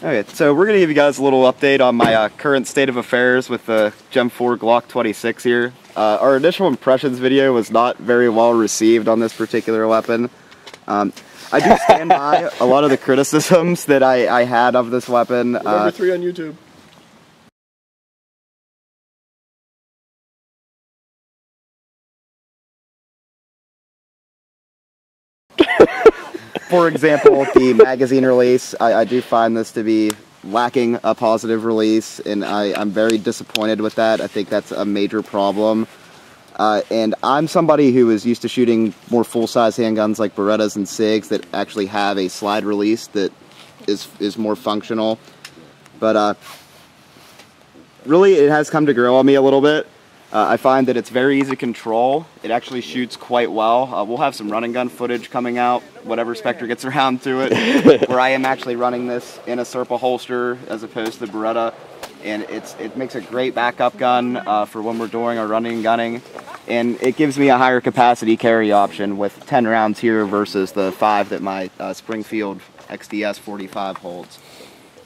Okay, so we're going to give you guys a little update on my current state of affairs with the Gem 4 Glock 26 here. Our initial impressions video was not very well received on this particular weapon. I do stand by a lot of the criticisms that I had of this weapon. Number 3 on YouTube. For example, the magazine release, I do find this to be lacking a positive release, and I'm very disappointed with that. I think that's a major problem. And I'm somebody who is used to shooting more full-size handguns like Berettas and SIGs that actually have a slide release that is more functional. But really, it has come to grow on me a little bit. I find that it's very easy to control. It actually shoots quite well. We'll have some running gun footage coming out, whatever Spectre gets around to it, where I am actually running this in a Serpa holster as opposed to the Beretta. And it makes a great backup gun for when we're doing our running and gunning. And it gives me a higher capacity carry option with 10 rounds here versus the 5 that my Springfield XDS 45 holds.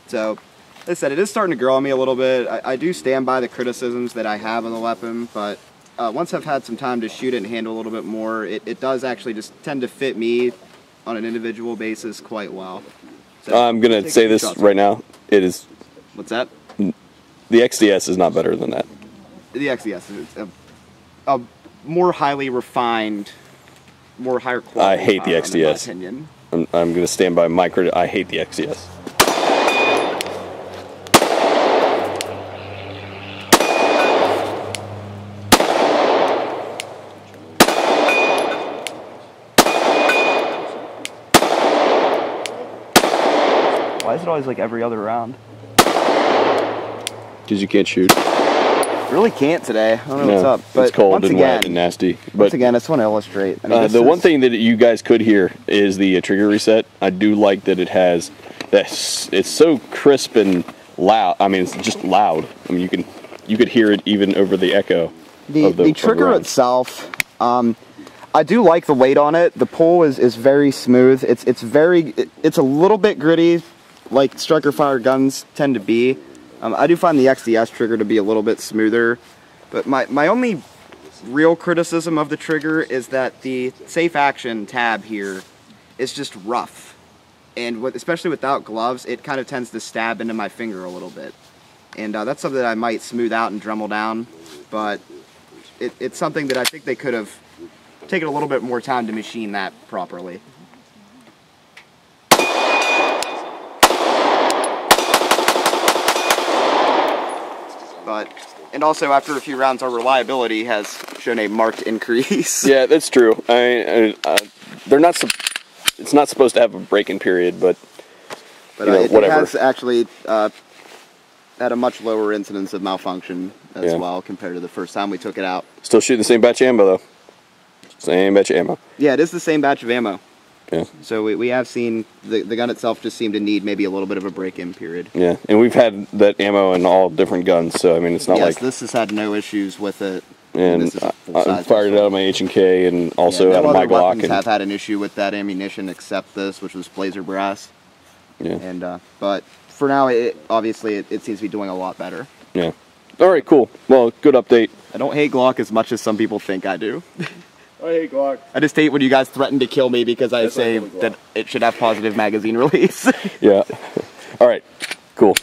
So, like I said, it is starting to grow on me a little bit. I do stand by the criticisms that I have on the weapon, but once I've had some time to shoot it and handle a little bit more, it does actually just tend to fit me on an individual basis quite well. So, I'm going to say this right now. It is... What's that? The XDS is not better than that. The XDS is a more highly refined, more higher quality. I hate the XDS. In my opinion. I'm going to stand by my credit. I hate the XDS. Why is it always like every other round? Because you can't shoot. Really can't today. I don't know what's up. But it's cold once and again, wet and nasty. But once again, I just want to illustrate. I mean, the one thing that you guys could hear is the trigger reset. I do like that it has that. It's so crisp and loud. I mean, it's just loud. I mean, you could hear it even over the echo. The trigger itself. I do like the weight on it. The pull is very smooth. It's a little bit gritty, like striker fire guns tend to be. I do find the XDS trigger to be a little bit smoother, but my only real criticism of the trigger is that the safe action tab here is just rough, and especially without gloves, it kind of tends to stab into my finger a little bit, and that's something that I might smooth out and Dremel down, but it's something that I think they could have taken a little bit more time to machine that properly. And also, after a few rounds, our reliability has shown a marked increase. Yeah, that's true. They're not. It's not supposed to have a break-in period, but it whatever. has actually had a much lower incidence of malfunction as well compared to the first time we took it out. Still shooting the same batch of ammo, though. Same batch of ammo. Yeah, it is the same batch of ammo. Yeah. So we have seen the gun itself just seemed to need maybe a little bit of a break-in period. Yeah, and we've had that ammo in all different guns, so I mean it's not like this has had no issues with it. And I fired it out of my H&K and also out of my Glock. And have had an issue with that ammunition except this, which was Blazer brass. Yeah. And but for now, obviously it seems to be doing a lot better. Yeah. All right, cool. Well, good update. I don't hate Glock as much as some people think I do. I hate Glock. I just hate when you guys threaten to kill me because I say that it should have positive magazine release. Yeah. All right. Cool.